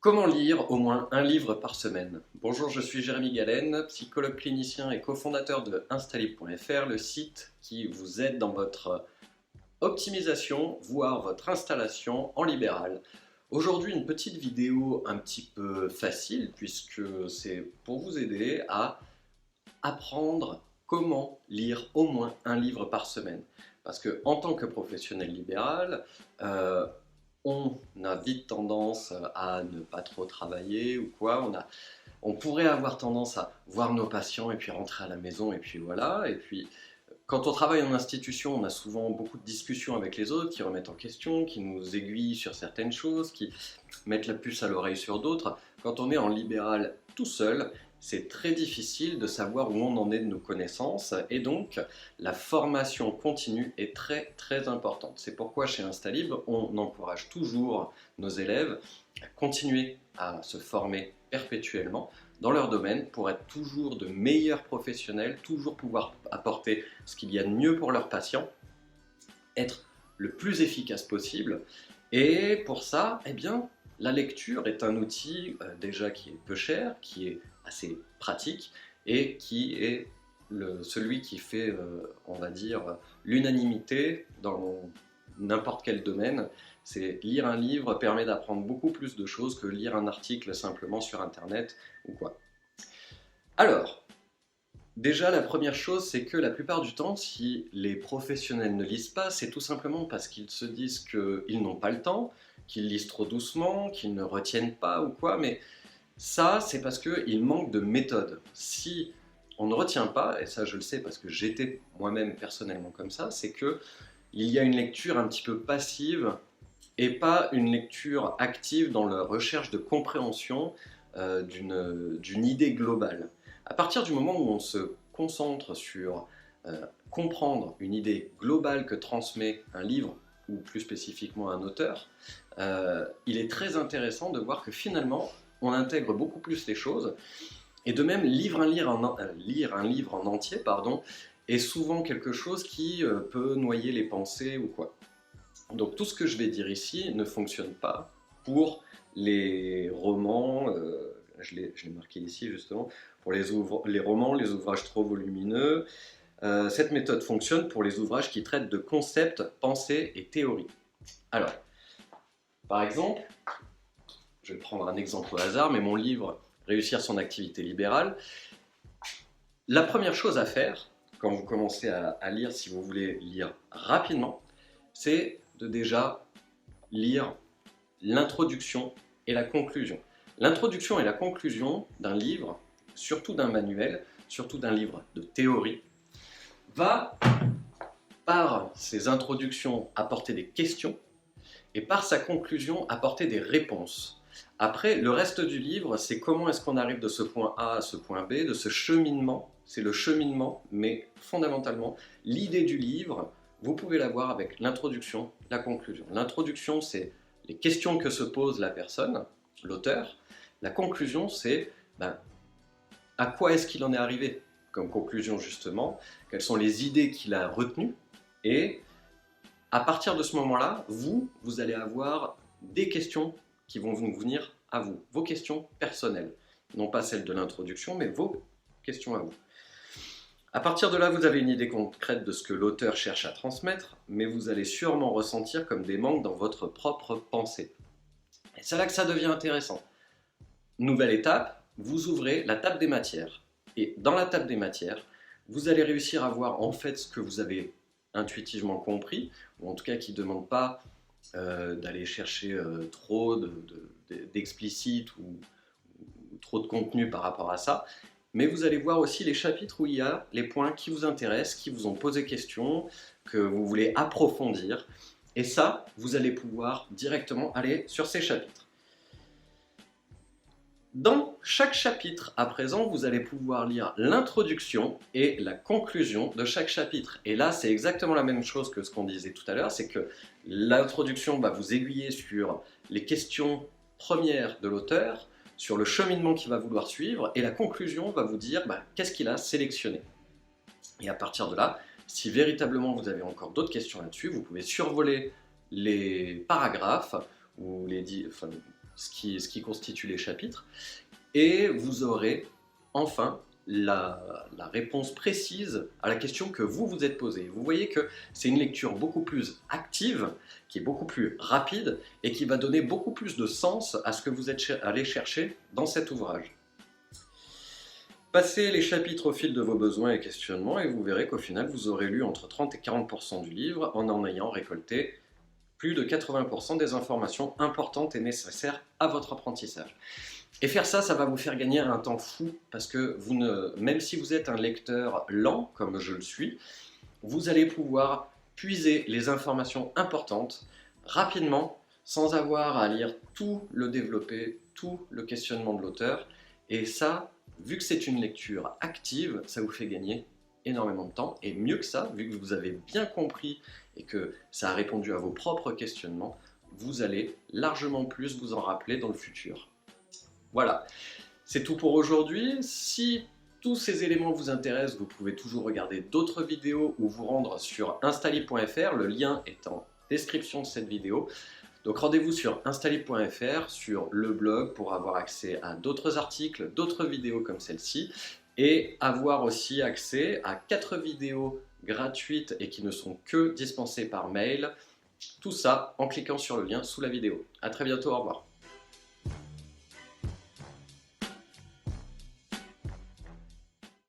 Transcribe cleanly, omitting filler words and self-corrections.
Comment lire au moins un livre par semaine? Bonjour, je suis Jérémy Galen, psychologue clinicien et cofondateur de Instalib.fr, le site qui vous aide dans votre optimisation, voire votre installation en libéral. Aujourd'hui, une petite vidéo un petit peu facile puisque c'est pour vous aider à apprendre comment lire au moins un livre par semaine. Parce que en tant que professionnel libéral, on a vite tendance à ne pas trop travailler ou quoi. On pourrait avoir tendance à voir nos patients et puis rentrer à la maison et puis voilà. Et puis quand on travaille en institution, on a souvent beaucoup de discussions avec les autres qui remettent en question, qui nous aiguillent sur certaines choses, qui mettre la puce à l'oreille sur d'autres. Quand on est en libéral tout seul, c'est très difficile de savoir où on en est de nos connaissances et donc la formation continue est très très importante. C'est pourquoi chez Instalib, on encourage toujours nos élèves à continuer à se former perpétuellement dans leur domaine pour être toujours de meilleurs professionnels, toujours pouvoir apporter ce qu'il y a de mieux pour leurs patients, être le plus efficace possible. Et pour ça, eh bien, la lecture est un outil déjà qui est peu cher, qui est assez pratique et qui est celui qui fait, on va dire, l'unanimité dans n'importe quel domaine. C'est lire un livre permet d'apprendre beaucoup plus de choses que lire un article simplement sur internet ou quoi. Alors, déjà, la première chose, c'est que la plupart du temps, si les professionnels ne lisent pas, c'est tout simplement parce qu'ils se disent qu'ils n'ont pas le temps, qu'ils lisent trop doucement, qu'ils ne retiennent pas ou quoi, mais ça, c'est parce qu'il manque de méthode. Si on ne retient pas, et ça je le sais parce que j'étais moi-même personnellement comme ça, c'est que il y a une lecture un petit peu passive et pas une lecture active dans la recherche de compréhension d'une idée globale. À partir du moment où on se concentre sur comprendre une idée globale que transmet un livre, ou plus spécifiquement un auteur, il est très intéressant de voir que finalement, on intègre beaucoup plus les choses, et de même, lire un livre en entier, pardon, est souvent quelque chose qui peut noyer les pensées ou quoi. Donc tout ce que je vais dire ici ne fonctionne pas pour les romans, je l'ai marqué ici justement, pour les romans, les ouvrages trop volumineux. Cette méthode fonctionne pour les ouvrages qui traitent de concepts, pensées et théories. Alors, par exemple, je vais prendre un exemple au hasard, mais mon livre Réussir son activité libérale, la première chose à faire quand vous commencez à lire, si vous voulez lire rapidement, c'est de déjà lire l'introduction et la conclusion. L'introduction et la conclusion d'un livre, surtout d'un manuel, surtout d'un livre de théorie, va par ses introductions apporter des questions et par sa conclusion apporter des réponses. Après, le reste du livre, c'est comment est-ce qu'on arrive de ce point A à ce point B, de ce cheminement, c'est le cheminement, mais fondamentalement, l'idée du livre, vous pouvez l'avoir avec l'introduction, la conclusion. L'introduction, c'est les questions que se pose la personne, l'auteur. La conclusion, c'est à quoi est-ce qu'il en est arrivé comme conclusion justement, quelles sont les idées qu'il a retenues, et à partir de ce moment-là, vous allez avoir des questions qui vont vous venir à vous, vos questions personnelles, non pas celles de l'introduction, mais vos questions à vous. À partir de là, vous avez une idée concrète de ce que l'auteur cherche à transmettre, mais vous allez sûrement ressentir comme des manques dans votre propre pensée. Et c'est là que ça devient intéressant. Nouvelle étape, vous ouvrez la table des matières. Et dans la table des matières, vous allez réussir à voir en fait ce que vous avez intuitivement compris, ou en tout cas qui ne demande pas d'aller chercher trop d'explicite ou trop de contenu par rapport à ça. Mais vous allez voir aussi les chapitres où il y a les points qui vous intéressent, qui vous ont posé question, que vous voulez approfondir. Et ça, vous allez pouvoir directement aller sur ces chapitres. Dans chaque chapitre, à présent, vous allez pouvoir lire l'introduction et la conclusion de chaque chapitre. Et là, c'est exactement la même chose que ce qu'on disait tout à l'heure, c'est que l'introduction va vous aiguiller sur les questions premières de l'auteur, sur le cheminement qu'il va vouloir suivre, et la conclusion va vous dire qu'est-ce qu'il a sélectionné. Et à partir de là, si véritablement vous avez encore d'autres questions là-dessus, vous pouvez survoler les paragraphes ou ce qui constitue les chapitres, et vous aurez enfin la réponse précise à la question que vous vous êtes posée. Vous voyez que c'est une lecture beaucoup plus active, qui est beaucoup plus rapide et qui va donner beaucoup plus de sens à ce que vous êtes allé chercher dans cet ouvrage. Passez les chapitres au fil de vos besoins et questionnements et vous verrez qu'au final vous aurez lu entre 30 et 40% du livre en ayant récolté plus de 80% des informations importantes et nécessaires à votre apprentissage. Et faire ça, ça va vous faire gagner un temps fou parce que même si vous êtes un lecteur lent, comme je le suis, vous allez pouvoir puiser les informations importantes rapidement sans avoir à lire tout le développé, tout le questionnement de l'auteur. Et ça, vu que c'est une lecture active, ça vous fait gagner énormément de temps. Et mieux que ça, vu que vous avez bien compris et que ça a répondu à vos propres questionnements, vous allez largement plus vous en rappeler dans le futur. Voilà, c'est tout pour aujourd'hui. Si tous ces éléments vous intéressent, vous pouvez toujours regarder d'autres vidéos ou vous rendre sur instalib.fr. Le lien est en description de cette vidéo. Donc rendez-vous sur instalib.fr, sur le blog, pour avoir accès à d'autres articles, d'autres vidéos comme celle-ci, et avoir aussi accès à 4 vidéos gratuites et qui ne sont que dispensées par mail. Tout ça en cliquant sur le lien sous la vidéo. A très bientôt, au revoir.